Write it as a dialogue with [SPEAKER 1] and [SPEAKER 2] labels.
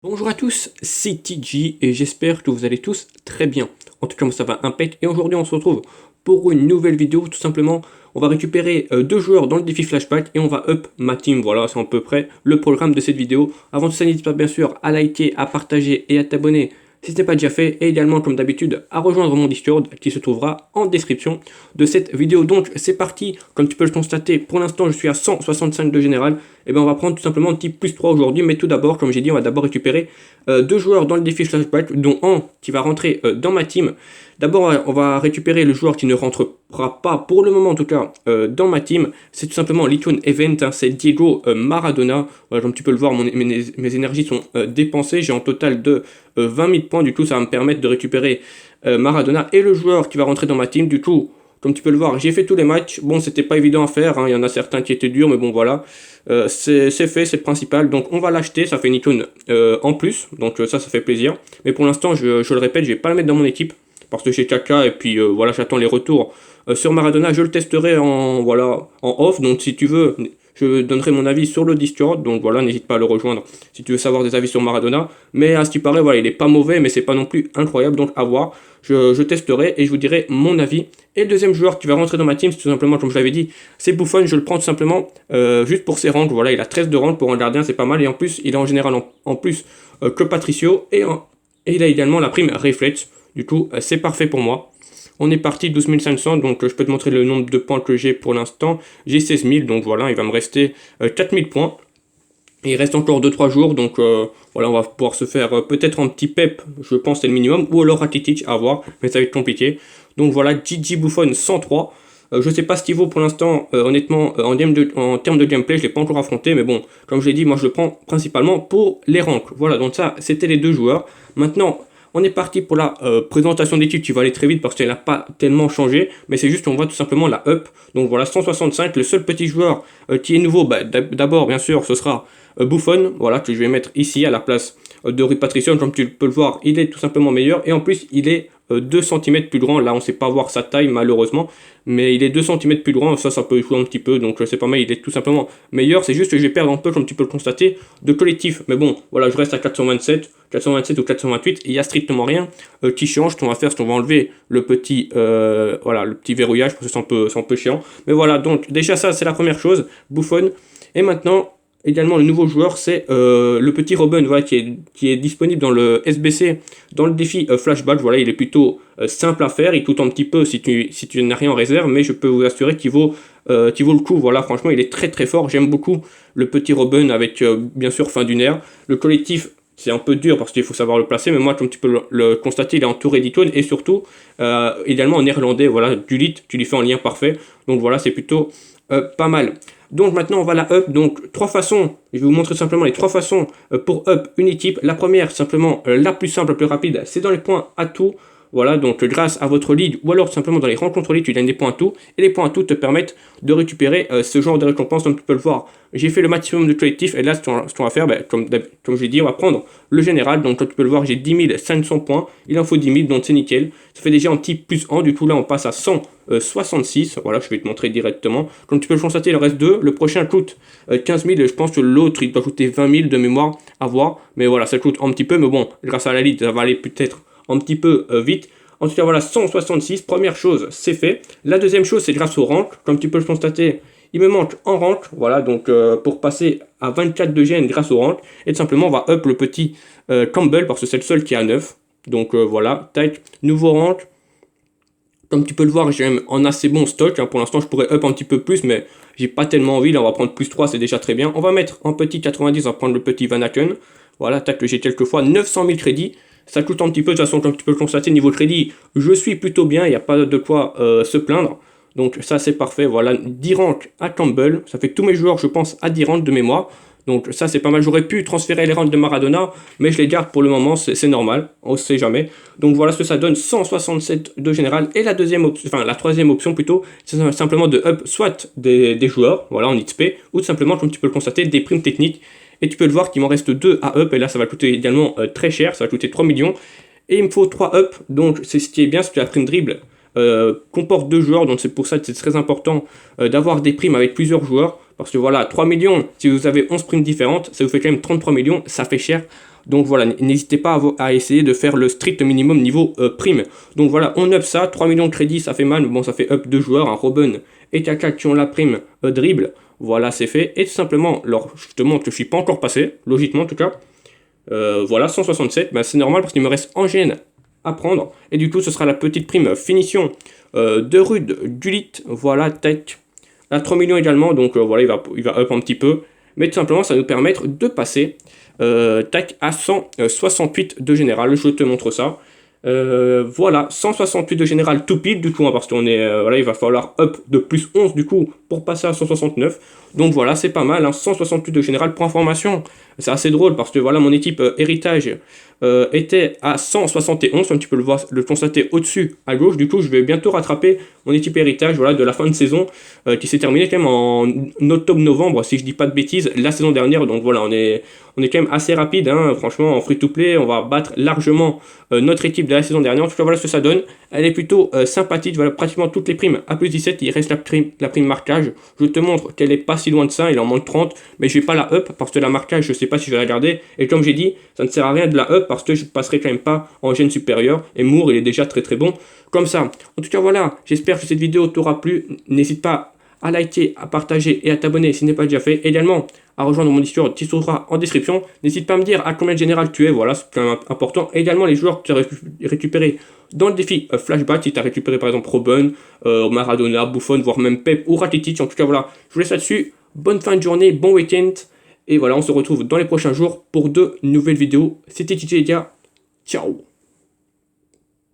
[SPEAKER 1] Bonjour à tous, c'est TG et j'espère que vous allez tous très bien. En tout cas, moi ça va impec et aujourd'hui on se retrouve pour une nouvelle vidéo. Tout simplement, on va récupérer deux joueurs dans le défi flashback et on va up ma team. Voilà, c'est à peu près le programme de cette vidéo. Avant tout ça, n'hésite pas bien sûr à liker, à partager et à t'abonner si ce n'est pas déjà fait, et également comme d'habitude à rejoindre mon Discord qui se trouvera en description de cette vidéo. Donc c'est parti, comme tu peux le constater, pour l'instant je suis à 165 de général, et bien on va prendre tout simplement un petit plus 3 aujourd'hui, mais tout d'abord, comme j'ai dit, on va d'abord récupérer deux joueurs dans le défi flashback, dont un qui va rentrer dans ma team. D'abord on va récupérer le joueur qui ne rentrera pas, pour le moment en tout cas, dans ma team. C'est tout simplement Little Event, hein, c'est Diego Maradona. Voilà, comme tu peux le voir, mes énergies sont dépensées, j'ai en total de 20 000 points, du coup ça va me permettre de récupérer Maradona et le joueur qui va rentrer dans ma team. Du coup, comme tu peux le voir, j'ai fait tous les matchs. Bon, c'était pas évident à faire, hein. Il y en a certains qui étaient durs, mais bon voilà, c'est fait, c'est le principal. Donc on va l'acheter, ça fait une icône en plus, donc ça fait plaisir. Mais pour l'instant, je le répète, je vais pas le mettre dans mon équipe, parce que j'ai Kaka, et puis voilà, j'attends les retours. Sur Maradona, je le testerai voilà, en off, donc si tu veux, je donnerai mon avis sur le Discord, donc voilà, n'hésite pas à le rejoindre si tu veux savoir des avis sur Maradona. Mais à ce qui paraît, voilà, il est pas mauvais, mais c'est pas non plus incroyable, donc à voir. Je testerai et je vous dirai mon avis. Et le deuxième joueur qui va rentrer dans ma team, c'est tout simplement, comme je l'avais dit, c'est Buffon. Je le prends tout simplement juste pour ses rangs. Voilà, il a 13 de rangs pour un gardien, c'est pas mal. Et en plus, il est en général en plus que Patricio. Et il a également la prime Reflex. Du coup, c'est parfait pour moi. On est parti 12 500, donc je peux te montrer le nombre de points que j'ai pour l'instant. J'ai 16 000, donc voilà, il va me rester 4 000 points. Et il reste encore 2-3 jours, donc voilà, on va pouvoir se faire peut-être un petit pep, je pense c'est le minimum, ou alors Rakitic, à voir, mais ça va être compliqué. Donc voilà, Gigi Buffon 103. Je sais pas ce qu'il vaut pour l'instant, honnêtement, en termes de gameplay, je l'ai pas encore affronté, mais bon, comme je l'ai dit, moi je le prends principalement pour les ranks. Voilà, donc ça, c'était les deux joueurs. Maintenant, on est parti pour la présentation d'équipe qui va aller très vite parce qu'elle n'a pas tellement changé, mais c'est juste on voit tout simplement la up. Donc voilà, 165, le seul petit joueur qui est nouveau, d'abord bien sûr ce sera Buffon, voilà, que je vais mettre ici à la place de Rui Patricio. Comme tu peux le voir, il est tout simplement meilleur, et en plus il est 2 cm plus grand. Là on ne sait pas voir sa taille malheureusement, mais il est 2 cm plus grand, ça peut jouer un petit peu, donc c'est pas mal, il est tout simplement meilleur. C'est juste que je vais perdre un peu, comme tu peux le constater, de collectif, mais bon, voilà, je reste à 427 ou 428, il n'y a strictement rien qui change. Ce qu'on va faire, c'est qu'on va enlever le petit, voilà, le petit verrouillage, parce que c'est un peu chiant, mais voilà, donc déjà ça c'est la première chose, Buffon. Et maintenant, également le nouveau joueur, c'est le petit Robben, voilà, qui est disponible dans le SBC, dans le défi flashback. Voilà, il est plutôt simple à faire, il coûte un petit peu si tu n'as rien en réserve, mais je peux vous assurer qu'il vaut le coup. Voilà, franchement il est très très fort, j'aime beaucoup le petit Robben avec bien sûr fin d'une ère. Le collectif, c'est un peu dur parce qu'il faut savoir le placer, mais moi, comme tu peux le constater, il est entouré d'icônes, et surtout, également en néerlandais, voilà, du lit, tu lui fais en lien parfait. Donc voilà, c'est plutôt pas mal. Donc maintenant, on va la up. Donc, trois façons, je vais vous montrer simplement les trois façons pour up une équipe. La première, simplement, la plus simple, la plus rapide, c'est dans les points atout. Voilà, donc grâce à votre lead, ou alors tout simplement dans les rencontres lead, tu gagnes des points atout, et les points atout te permettent de récupérer ce genre de récompense. Comme tu peux le voir, j'ai fait le maximum de collectif, et là ce qu'on va faire, comme je l'ai dit, on va prendre le général. Donc comme tu peux le voir, j'ai 10 500 points, il en faut 10 000, donc c'est nickel. Ça fait déjà un petit plus 1, du coup là on passe à 166, voilà, je vais te montrer directement. Comme tu peux le constater, il en reste 2, le prochain coûte 15 000, et je pense que l'autre il doit coûter 20 000 de mémoire à voir, mais voilà, ça coûte un petit peu, mais bon, grâce à la lead, ça va aller peut-être un petit peu vite. En tout cas, voilà, 166, première chose, c'est fait. La deuxième chose, c'est grâce au rank. Comme tu peux le constater, il me manque en rank. Voilà, donc pour passer à 24 de GN grâce au rank. Et tout simplement, on va up le petit Campbell, parce que c'est le seul qui a 9. Donc voilà, tac, nouveau rank. Comme tu peux le voir, j'ai même en assez bon stock. Hein. Pour l'instant, je pourrais up un petit peu plus, mais j'ai pas tellement envie. Là, on va prendre plus 3, c'est déjà très bien. On va mettre un petit 90, on va prendre le petit Van Aken. Voilà, tac, que j'ai quelques fois 900 000 crédits. Ça coûte un petit peu, de toute façon, comme tu peux le constater, niveau crédit, je suis plutôt bien, il n'y a pas de quoi se plaindre. Donc ça, c'est parfait. Voilà, 10 ranks à Campbell. Ça fait tous mes joueurs, je pense, à 10 ranks de mémoire. Donc ça, c'est pas mal. J'aurais pu transférer les ranks de Maradona, mais je les garde pour le moment, c'est normal. On ne sait jamais. Donc voilà ce que ça donne, 167 de général. Et la deuxième option, enfin la troisième option plutôt, c'est simplement de up soit des joueurs, voilà, en XP, ou tout simplement, comme tu peux le constater, des primes techniques. Et tu peux le voir qu'il m'en reste 2 à up, et là ça va coûter également très cher, ça va coûter 3 millions. Et il me faut 3 up, donc c'est ce qui est bien, c'est que la prime dribble comporte 2 joueurs, donc c'est pour ça que c'est très important d'avoir des primes avec plusieurs joueurs. Parce que voilà, 3 millions, si vous avez 11 primes différentes, ça vous fait quand même 33 millions, ça fait cher. Donc voilà, n'hésitez pas à essayer de faire le strict minimum niveau prime. Donc voilà, on up ça, 3 millions de crédits, ça fait mal, mais bon, ça fait up 2 joueurs, un Robben et Kaka qui ont la prime dribble. Voilà, c'est fait. Et tout simplement, alors, je te montre que je suis pas encore passé, logiquement en tout cas. Voilà, 167, bah, c'est normal parce qu'il me reste en gêne à prendre. Et du coup, ce sera la petite prime finition de Rude, Gullit, voilà, tac. À 3 millions également, donc voilà, il va up un petit peu. Mais tout simplement, ça va nous permettre de passer tac, à 168 de général. Je te montre ça. Voilà, 168 de général tout pile du coup, hein, parce qu'on est, voilà, il va falloir up de plus 11 du coup pour passer à 169. Donc voilà, c'est pas mal, hein, 168 de général. Pour information, c'est assez drôle parce que voilà, mon équipe héritage était à 171, comme tu peux le constater au-dessus à gauche. Du coup, je vais bientôt rattraper mon équipe héritage, voilà, de la fin de saison qui s'est terminée quand même en octobre-novembre, si je dis pas de bêtises, la saison dernière. Donc voilà, on est quand même assez rapide, hein, franchement, en free-to-play, on va battre largement notre équipe de la saison dernière. En tout cas, voilà ce que ça donne. Elle est plutôt sympathique, voilà, pratiquement toutes les primes à plus 17, il reste la prime marquage. Je te montre qu'elle est pas si loin de ça, il en manque 30, mais je vais pas la up parce que la marquage, je sais pas si je vais la garder. Et comme j'ai dit, ça ne sert à rien de la up parce que je passerai quand même pas en gêne supérieure. Et Moore, il est déjà très très bon comme ça. En tout cas, voilà, j'espère que cette vidéo t'aura plu. N'hésite pas à liker, à partager et à t'abonner si ce n'est pas déjà fait. Également, à rejoindre mon Discord qui se trouvera en description. N'hésite pas à me dire à combien de général tu es, voilà, c'est quand même important. Et également, les joueurs que tu as récupérés dans le défi Flashback, si tu as récupéré par exemple Robben, Maradona, Buffon, voire même Pep ou Rakitic. En tout cas, voilà, je vous laisse là-dessus. Bonne fin de journée, bon week-end. Et voilà, on se retrouve dans les prochains jours pour de nouvelles vidéos. C'était TJ Edia. Ciao.